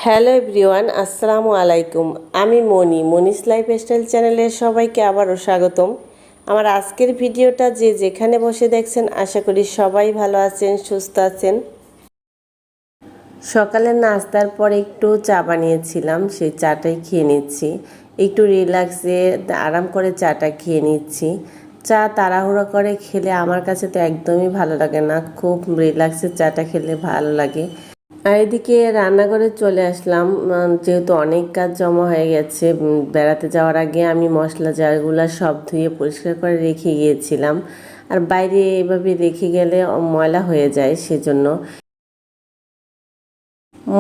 Hello everyone, আসসালামু আলাইকুম। আমি মনিস লাইফস্টাইল চ্যানেলে সবাইকে আবারও স্বাগতম। আমার আজকের ভিডিওটা যে যেখানে বসে দেখছেন, আশা করি সবাই ভালো আছেন, সুস্থ আছেন। সকালের নাস্তার পর একটু চা বানিয়েছিলাম, সেই চাটাই খেয়ে নিচ্ছি। একটু রিল্যাক্সে আরাম করে চাটা খেয়ে নিচ্ছি। চা তাড়াহুড়ো করে খেলে আমার কাছে তো একদমই ভালো লাগে না, খুব রিল্যাক্সে চাটা খেলে ভালো লাগে। আর এদিকে রান্নাঘরে চলে আসলাম, যেহেতু অনেক কাজ জমা হয়ে গেছে। বেড়াতে যাওয়ার আগে আমি মশলা জারগুলো সব ধুয়ে পরিষ্কার করে রেখে গিয়েছিলাম। আর বাইরে এভাবে রেখে গেলে ময়লা হয়ে যায়, সেজন্য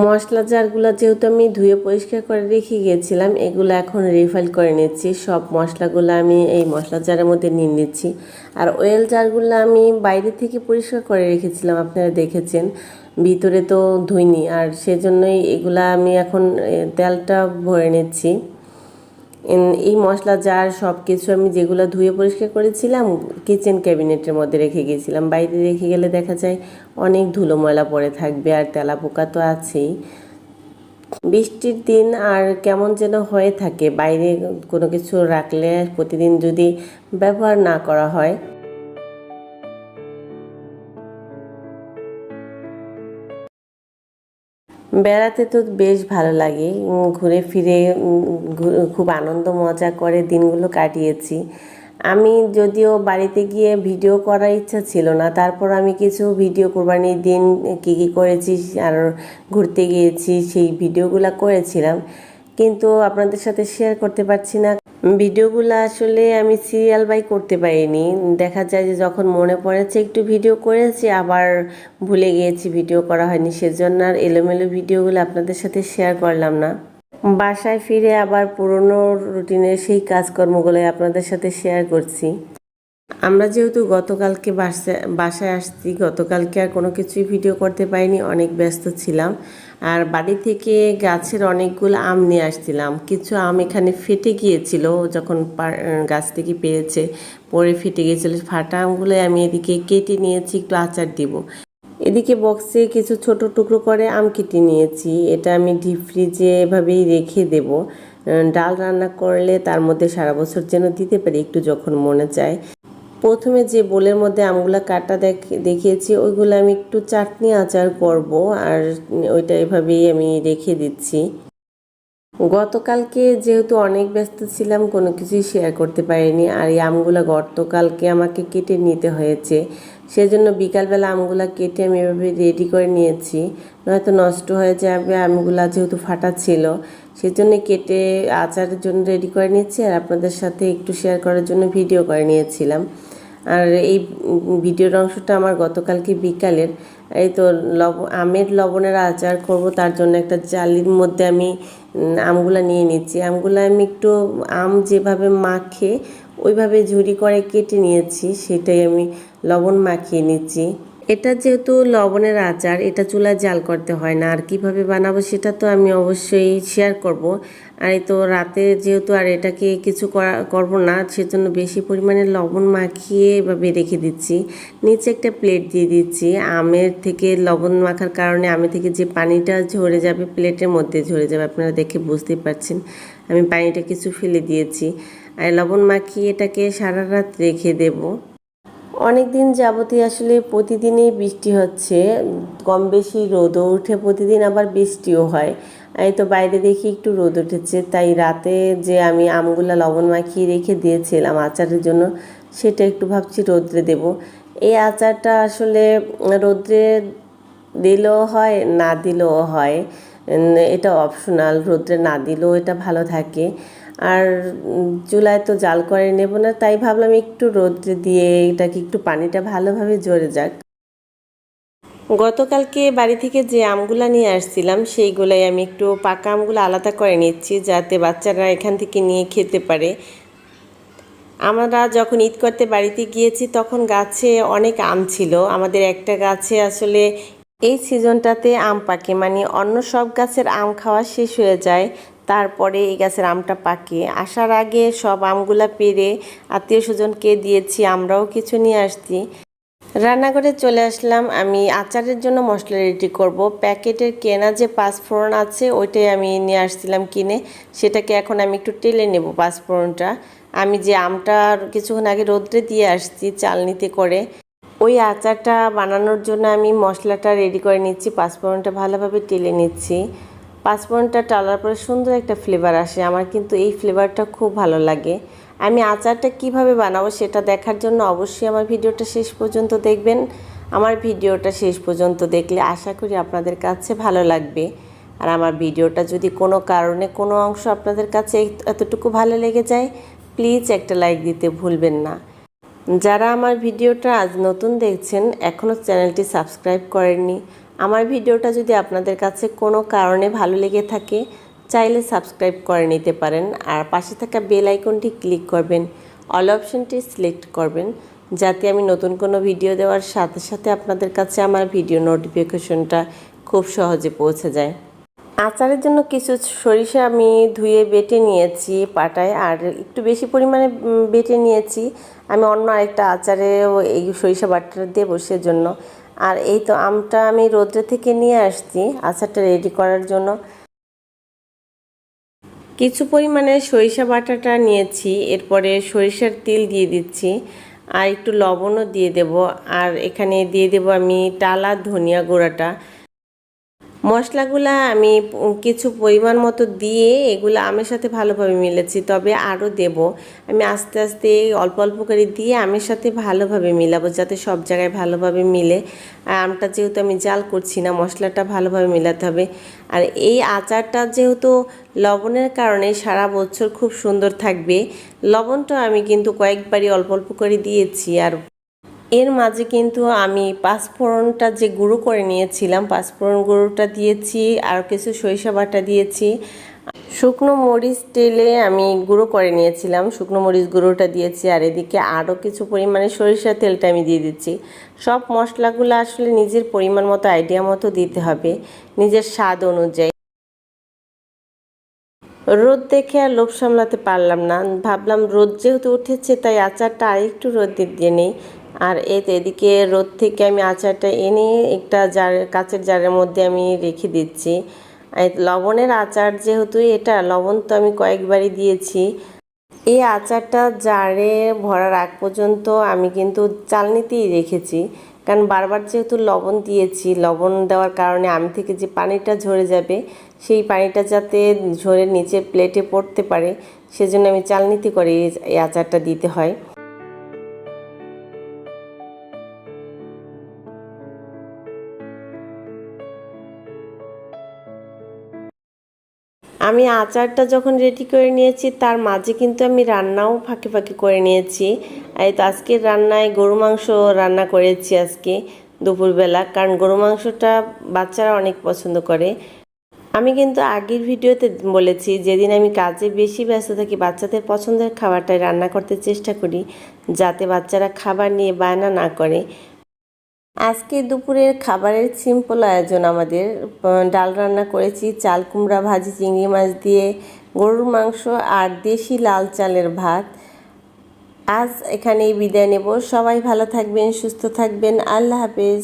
মশলা জারগুলো যেহেতু আমি ধুয়ে পরিষ্কার করে রেখে গিয়েছিলাম, এগুলো এখন রিফাইল করে নিচ্ছি। সব মশলাগুলো আমি এই মশলা জারের মধ্যে নিয়ে নিচ্ছি। আর অয়েল জারগুলো আমি বাইরে থেকে পরিষ্কার করে রেখেছিলাম, আপনারা দেখেছেন, ভিতরে তো ধুইনি। আর সেজন্যই এগুলা আমি এখন তেলটা ভরে নিচ্ছি। এই মশলা জার সব কিছু আমি যেগুলো ধুয়ে পরিষ্কার করেছিলাম কিচেন ক্যাবিনেটের মধ্যে রেখে গিয়েছিলাম। বাইরে রেখে গেলে দেখা যায় অনেক ধুলো ময়লা পড়ে থাকবে, আর তেলাপোকা তো আছেই। বৃষ্টির দিন আর কেমন যেন হয়ে থাকে, বাইরে কোনো কিছু রাখলে প্রতিদিন যদি ব্যবহার না করা হয়। বেড়াতে তো বেশ ভালো লাগে, ঘুরে ফিরে খুব আনন্দ মজা করে দিনগুলো কাটিয়েছি। আমি যদিও বাড়িতে গিয়ে ভিডিও করার ইচ্ছা ছিল না, তারপর আমি কিছু ভিডিও কোরবানির দিন কী কী করেছি আর ঘুরতে গিয়েছি সেই ভিডিওগুলো করেছিলাম, কিন্তু আপনাদের সাথে শেয়ার করতে পারছি না। ভিডিওগুলো আসলে আমি সিরিয়াল বাই করতে পারিনি। দেখা যায় যে যখন মনে পড়েছে একটু ভিডিও করেছি, আবার ভুলে গিয়েছি, ভিডিও করা হয়নি, সেজন্য আর এলোমেলো ভিডিওগুলো আপনাদের সাথে শেয়ার করলাম না। বাসায় ফিরে আবার পুরনো রুটিনের সেই কাজকর্মগুলো আপনাদের সাথে শেয়ার করছি। আমরা যেহেতু গতকালকে বাসায় আসছি, গতকালকে আর কোনো কিছুই ভিডিও করতে পারিনি, অনেক ব্যস্ত ছিলাম। আর বাড়ি থেকে গাছের অনেকগুলো আম নিয়ে আসছিলাম। কিছু আম এখানে ফেটে গিয়েছিল, যখন গাছ থেকে পেয়েছে পরে ফেটে গিয়েছিল। ফাটা আমগুলো আমি এদিকে কেটে নিয়েছি, একটু আচার দিব। এদিকে বক্সে কিছু ছোট টুকরো করে আম কেটে নিয়েছি, এটা আমি ডিপ ফ্রিজে এভাবেই রেখে দেব। ডাল রান্না করলে তার মধ্যে সারা বছর যেন দিতে পারি একটু যখন মনে চায়। প্রথমে যে বোলের মধ্যে আমগুলা কাটা দেখিয়েছি, ওইগুলো আমি একটু চাটনি আচার করব, আর ওইটা এভাবেই আমি রেখে দিচ্ছি। গতকালকে যেহেতু অনেক ব্যস্ত ছিলাম, কোনো কিছুই শেয়ার করতে পারিনি। আর এই আমগুলো গতকালকে আমাকে কেটে নিতে হয়েছে, সেজন্য বিকালবেলা আমগুলা কেটে আমি এভাবে রেডি করে নিয়েছি, নয়তো নষ্ট হয়ে যাবে। আমগুলা যেহেতু ফাটা ছিল, সেজন্য কেটে আচারের জন্য রেডি করে নিয়েছি, আর আপনাদের সাথে একটু শেয়ার করার জন্য ভিডিও করে নিয়েছিলাম। আর এই ভিডিওর অংশটা আমার গতকালকে বিকালের। এই তো আমের লবণের আচার করব, তার জন্য একটা জালির মধ্যে আমি আমগুলা নিয়ে নিচ্ছি। আমগুলা আমি একটু আম যেভাবে মাখে ওইভাবে ঝুরি করে কেটে নিয়েছি, সেটাই আমি লবণ মাখিয়ে নিচ্ছি। এটা যেহেতু লবণের আচার, এটা চুলায় জাল করতে হয় না। আর কিভাবে বানাবো সেটা তো আমি অবশ্যই শেয়ার করব। আর এই তো রাতে যেহেতু আর এটাকে কিছু করব না, সেজন্য বেশি পরিমাণে লবণ মাখিয়ে এভাবে রেখে দিচ্ছি। নিচে একটা প্লেট দিয়ে দিচ্ছি। আমের থেকে লবণ মাখার কারণে আমের থেকে যে পানিটা ঝরে যাবে, প্লেটের মধ্যে ঝরে যাবে, আপনারা দেখে বুঝতেই পারছেন। আমি পানিটা কিছু ফেলে দিয়েছি, আর লবণ মাখিয়ে এটাকে সারা রাত রেখে দেবো। অনেক দিন যাবতীয় আসলে প্রতিদিনই বৃষ্টি হচ্ছে, কম বেশি রোদও উঠে প্রতিদিন, আবার বৃষ্টিও হয়। এই তো বাইরে দেখি একটু রোদ উঠেছে, তাই রাতে যে আমি আমগুলা লবণ মাখিয়ে রেখে দিয়েছিলাম আচারের জন্য, সেটা একটু ভাবছি রোদ্রে দেব। এই আচারটা আসলে রোদ্রে দিলেও হয়, না দিলেও হয়, এটা অপশনাল। রোদ্রে না দিলেও এটা ভালো থাকে। আর চুলায় তো জাল করে নেব না, তাই ভাবলাম একটু রোদ্রে দিয়ে এটাকে একটু পানিটা ভালোভাবে ঝরে যাক। গতকালকে বাড়ি থেকে যে আমগুলা নিয়ে আসছিলাম, সেইগুলাই আমি একটু পাকা আমগুলো আলাদা করে নিচ্ছি, যাতে বাচ্চারা এখান থেকে নিয়ে খেতে পারে। আমরা যখন ঈদ করতে বাড়িতে গিয়েছি, তখন গাছে অনেক আম ছিল। আমাদের একটা গাছে আসলে এই সিজনটাতে আম পাকে, মানে অন্য সব গাছের আম খাওয়া শেষ হয়ে যায়, তারপরে এই গাছের আমটা পাকে। আসার আগে সব আমগুলা পেড়ে আত্মীয় স্বজনকে দিয়েছি, আমরাও কিছু নিয়ে আসছি। রান্নাঘরে চলে আসলাম। আমি আচারের জন্য মশলা রেডি করব। প্যাকেটের কেনা যে পাঁচফোড়ন আছে ওইটাই আমি নিয়ে আসছিলাম কিনে, সেটাকে এখন আমি একটু টেলে নেব পাঁচফোড়নটা। আমি যে আমটা কিছুক্ষণ আগে রোদ্রে দিয়ে আসছি চালনিতে করে, ওই আচারটা বানানোর জন্য আমি মশলাটা রেডি করে নিচ্ছি। পাঁচফোড়নটা ভালোভাবে টেলে নিচ্ছি। পাঁচফোড়নটা টালার পরে সুন্দর একটা ফ্লেভার আসে, আমার কিন্তু এই ফ্লেভারটা খুব ভালো লাগে। আমি আচারটা কিভাবে বানাবো সেটা দেখার জন্য অবশ্যই আমার ভিডিওটা শেষ পর্যন্ত দেখবেন। আমার ভিডিওটা শেষ পর্যন্ত দেখলে আশা করি আপনাদের কাছে ভালো লাগবে। আর আমার ভিডিওটা যদি কোনো কারণে কোনো অংশ আপনাদের কাছে এতটুকু ভালো লেগে যায়, প্লিজ একটা লাইক দিতে ভুলবেন না। যারা আমার ভিডিওটা আজ নতুন দেখছেন, এখনও চ্যানেলটি সাবস্ক্রাইব করেননি, আমার ভিডিওটা যদি আপনাদের কাছে কোনো কারণে ভালো লেগে থাকে চাইলে সাবস্ক্রাইব করে নিতে পারেন। আর পাশে থাকা বেল আইকনটি ক্লিক করবেন, অল অপশনটি সিলেক্ট করবেন, যাতে আমি নতুন কোনো ভিডিও দেওয়ার সাথে সাথে আপনাদের কাছে আমার ভিডিও নোটিফিকেশনটা খুব সহজে পৌঁছে যায়। আচারের জন্য কিছু সরিষা আমি ধুয়ে বেটে নিয়েছি পাটায়, আর একটু বেশি পরিমাণে বেটে নিয়েছি। আমি অন্য আরেকটা আচারেও এই সরিষা বাটাটা দেবো সেজন্য। আর এই তো আমটা আমি রোদ্রে থেকে নিয়ে আসছি আচারটা রেডি করার জন্য। কিছু পরিমাণে সরিষা বাটাটা নিয়েছি, এরপরে সরিষার তেল দিয়ে দিচ্ছি, আর একটু লবণও দিয়ে দেব। আর এখানে দিয়ে দেব আমি টালা ধনিয়া গুঁড়াটা। মশলাগুলা আমি কিছু পরিমাণ মতো দিয়ে এগুলো আমের সাথে ভালোভাবে মিলেছি, তবে আরও দেব। আমি আস্তে আস্তে অল্প অল্প করে দিয়ে আমের সাথে ভালোভাবে মিলাবো, যাতে সব জায়গায় ভালোভাবে মিলে। আর আমটা যেহেতু আমি জাল করছি না, মশলাটা ভালোভাবে মিলাতে হবে। আর এই আচারটা যেহেতু লবণের কারণে সারা বছর খুব সুন্দর থাকবে, লবণটা আমি কিন্তু কয়েকবারই অল্প অল্প করে দিয়েছি। আর এর মাঝে কিন্তু আমি পাঁচফোড়নটা যে গুঁড়ো করে নিয়েছিলাম, পাঁচফোড়ন গুঁড়োটা দিয়েছি, আর কিছু সরিষা বাটা দিয়েছি। শুকনো মরিচ তেলে আমি গুঁড়ো করে নিয়েছিলাম, শুকনো মরিচ গুঁড়োটা দিয়েছি। আর এদিকে আরও কিছু পরিমাণে সরিষার তেলটা আমি দিয়ে দিচ্ছি। সব মশলাগুলো আসলে নিজের পরিমাণ মতো, আইডিয়া মতো দিতে হবে, নিজের স্বাদ অনুযায়ী। রোদ দেখে আর লোভ সামলাতে পারলাম না, ভাবলাম রোদ যেহেতু উঠেছে তাই আচারটা আরেকটু রোদ দিয়ে নেই। আর এদিকে রোদ থেকে আমি আচারটা এনে একটা কাচের জারের মধ্যে আমি রেখে দিচ্ছি। লবণের আচার যেহেতু, এটা লবণ তো আমি কয়েকবারই দিয়েছি। এই আচারটা জারে ভরার আগ পর্যন্ত আমি কিন্তু চালনিতেই রেখেছি, কারণ বারবার যেহেতু লবণ দিয়েছি, লবণ দেওয়ার কারণে আম থেকে যে পানিটা ঝরে যাবে, সেই পানিটা যাতে ঝরে নিচে প্লেটে পড়তে পারে, সেজন্য আমি চালনিতে করে এই আচারটা দিতে হয়। আমি আচারটা যখন রেডি করে নিয়েছি তার মাঝে কিন্তু আমি রান্নাও ফাঁকে ফাঁকে করে নিয়েছি। এই তো আজকের রান্নায় গরু মাংস রান্না করেছি আজকে দুপুরবেলা, কারণ গরু মাংসটা বাচ্চারা অনেক পছন্দ করে। আমি কিন্তু আগের ভিডিওতে বলেছি, যেদিন আমি কাজে বেশি ব্যস্ত থাকি বাচ্চাদের পছন্দের খাবারটাই রান্না করতে চেষ্টা করি, যাতে বাচ্চারা খাবার নিয়ে বায়না না করে। আজকে দুপুরের খাবারের সিম্পল আয়োজন আমাদের। ডাল রান্না করেছি, চাল কুমড়া ভাজি, চিংড়ি মাছ দিয়ে, গরুর মাংস আর দেশি লাল চালের ভাত। আজ এখানেই বিদায় নেব। সবাই ভালো থাকবেন, সুস্থ থাকবেন। আল্লাহ হাফেজ।